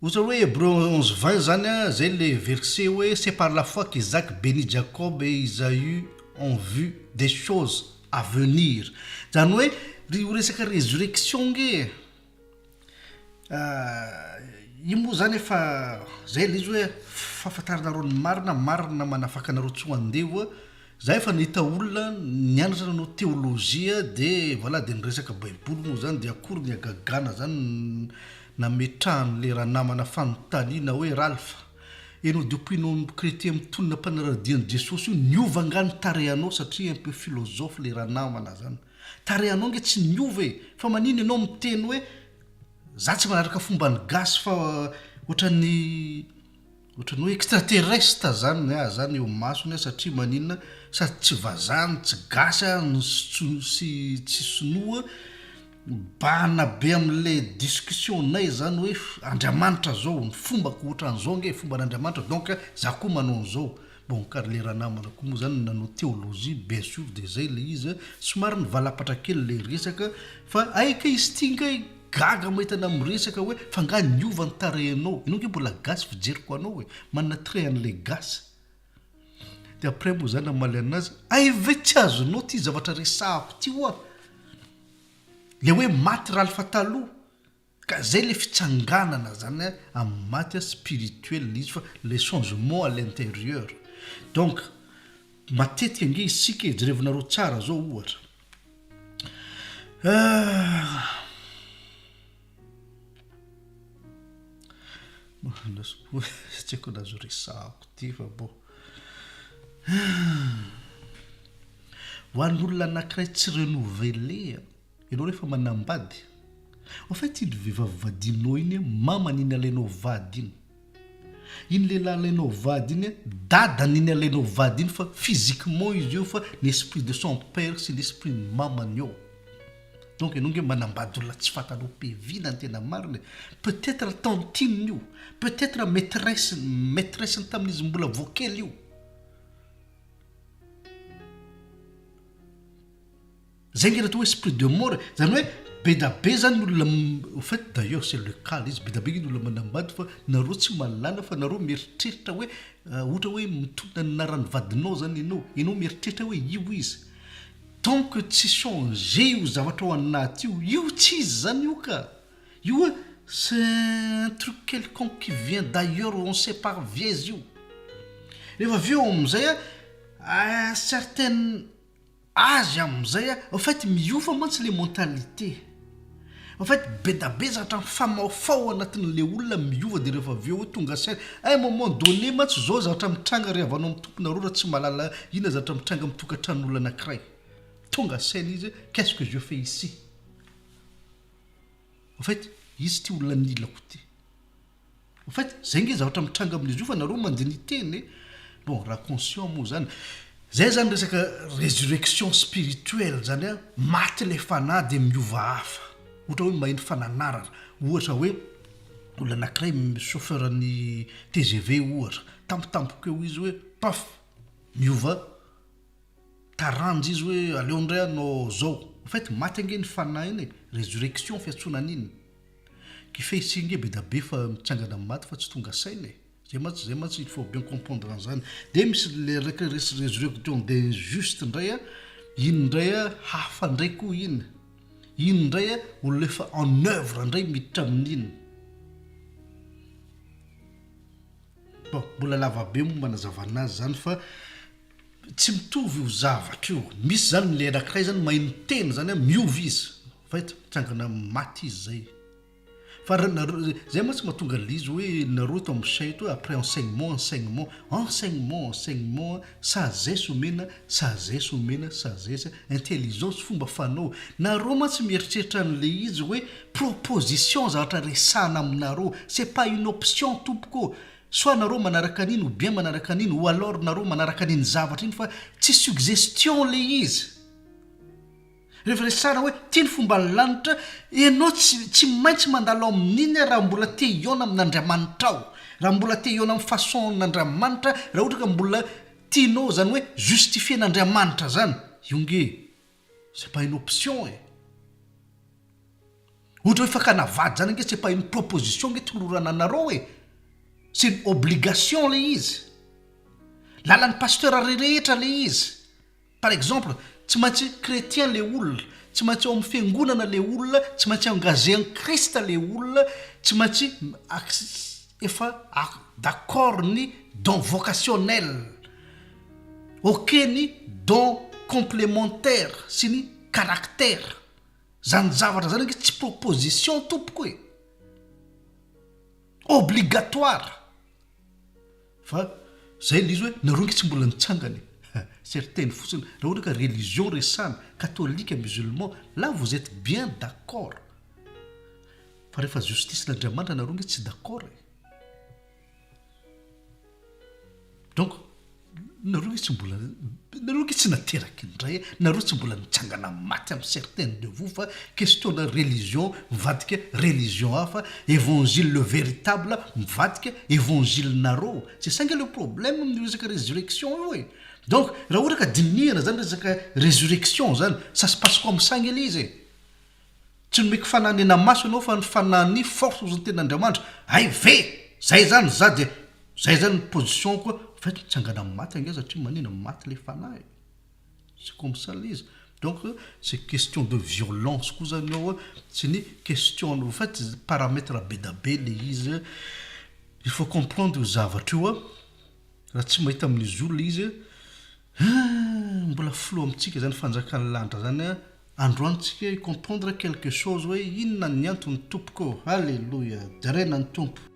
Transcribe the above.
Ohatra hoe Hébreux 11:20 zany a zay le verset hoe c'est par la foi qu'Isaac bénit Jacob et Isaïe ont vu des choses à venir. Zany hoe resaka résurrection ge io moa zany efa zay le izy hoe fahafantaranareo ny marina manafaka anareo tsy ho andeha zay efa nahita olona nianatra nanao théologia de voilà de niresaka baiboly moa zany de akory ny agagana zany nametrahany le raha namana fanontaniana hoe Ralph enao depuis no chrétien mitonona mpanaradian'i Jesosy io niova ngany tarehanao satria un peu philosophe le raha namana zany tarehanao nge tsy niova fa manino ianao miteny hoe za tsy manaraka fomba ny gasy fa ohatrany hoe extraterrestre zany zany eo masony satria maninona sady tsy vazany tsy gasy tsy sinoa bana be am'le discussion nay zany hoe Andriamanitra zao ny fombako ohatran'izao nge fomba n'Andriamanitra donc za koa manao an'izao bon car le raha namana koa moa zany nanao théologie bien sûr de zay le izy somary ny valapatra kely le resaka fa aika izy tinga gaga mahitana miresaka hoe fa nga niova ny tarehanao inao nge mbola gasy fijeriko anao hoe manana trait an'le gasy de après moa zany amaly anazy ve tsy azonao ty zavatra resahako ty oa le hoe maty Ralph taloha ka zay le fitsanganana zany amin'ny maty spirituel izy fa le changement à l'intérieur donc matetika nge isika jerevinareo tsara zao ohatra tsy haiko nazo resahako ty fa bon ho an'olona anankiray tsy renouvelé ianao rehefa manambady en fait iny vehivavy vadinao iny mama niny alainao vady iny lehilahy alainao vady iny dada niny alainao vady iny fa physiquement izy io fa l'esprit de son père sy l'esprit ny mamany eo donc ianao nge manambady olona tsy fatanao pevina ny tena marina peut-être tantine io peut-être maîtresse ny tamin'izy mbola voakely io zay nge natao hoe esprit de mort zany hoe be da be zany olona au fait d'ailleurs c'est le cas izy be da be iny olona manambady fa nareo tsy malala fa nareo mieritreritra hoe ohatra hoe mitondra ny narany vadinao zany ianao mieritreritra hoe io izy donc tsy changer io zavatra ao anaty io tsy izy zany io ka io c'est un truc quelconque qui vient d'ailleurs on sait par viez io rehefa aveo am'izay certaine âge am'izay en fait miova mantsy le mentalité en fait be da be zavatra famafao anatin'le olona miova de rehefa aveo hoe tonga saina un moment donné mantsy zao zavatra mitranga re avanao mitompona roa raha tsy malala ina zavatra mitranga mitokatran'olona anankiray tonga saina izy qu'est-ce que je fais ici en fait izy ty olona nilako ty en fait zay nge zavatra mitranga amin'izy io fa nareo mandiny teny bon raha conscient moa zany zay zany resaka résurrection spirituelle zany maty le fanahy de miova hafa ohatra hoe mahiny fananarana ohatra hoe olona anankiray chauffeur ny TGV ohatra tampotampoka eo izy hoe paf miova taranjy izy hoe aleo ndray anao zao en fait maty ange ny fanahy iny résurrection fiantsonan'iny qui fait ici nge be da be fa mitsangana maty fa tsy tonga saina zay matsy il faut bien comprendre an'izany de misy le résurrection de juste ndray iny ndray hafa ndray koa iny ndray olona efa en œuvre ndray miditra amin'iny bon mbola lava be momba nazavana azy zany fa tsy mitovy io zavatra io misy zany le anankiray zany mahiny teny zany miova izy fait mitsangana maty izy zay fa zay matsy mahatonga l'izy hoe nareo to amin'ny saito après enseignement sagesse omena sagesse intelligence fomba fanao nareo matsy mieritreritra an'le izy hoe proposition zavatra resana aminareo c'est pas une option tompoko soit nareo manaraka an'iny ou bien manaraka an'iny ou alors nareo manaraka an'iny zavatra iny fa tsy suggestion le izy rehefa resana hoe tiany fomba lanitra ianao tsy maintsy mandalo amin'iny raha mbola te iona amin'Andriamanitra ao raha mbola te iona amin'ny façon n'Andriamanitra raha ohatra ka mbola tianao zany hoe justifier n'Andriamanitra zany io nge c'est pas une option ohatra hoe fakanavady zany ange tsy pas une proposition nge tolorana anareo hoe c'est une obligation le izy lalan'ny pasteur rehetra le izy par exemple tsy maintsy chrétien le olona tsy maintsy eo amin'ny fiangonana le olona tsy maintsy engagé en Krista le olona tsy maintsy efa d'accord ni don vocationnel okeny don complémentaire sy ny caractère zany zavatra zany ange tsy proposition tompoko hoe obligatoire fa zay le izy hoe nareo nge tsy mbola nitsangany certaine fotsiny raha ohatra ka religion resana catholique musulman là vous êtes bien d'accord fa rehefa justice n'Andriamanitra nareo nge tsy d'accord donc nareo tsy mbola nareo nge tsy nateraky indray nareo tsy mbola nitsangana maty amin'ny certaine de vous fa question na religion mivadika religion hafa évangile le véritable mivadika évangile nareo c'est ça nge le problème amin'ny resaka résurrection io e donc raha ohatra ka dinihana zany resaka résurrection zany ça se passe comme ça nge le izy tsy nomeko fananena maso anao fa ny fanany force zany ten'Andriamanitra ay ve zay zany za de zay zany position koa fait tsangana maty ange satria manina maty le fanahy c'est comme ça l'izy donc c'est question de violence koa zany ao c'est ni question en fait paramètre be da be le izy il faut comprendre zavatra io raha tsy mahita amin'izy io le izy mbola flo amitsika zany fanjakany lanitra zany androantsika comprendre quelque chose hoe inona ny antony tompoko alléluia jarena ny tompo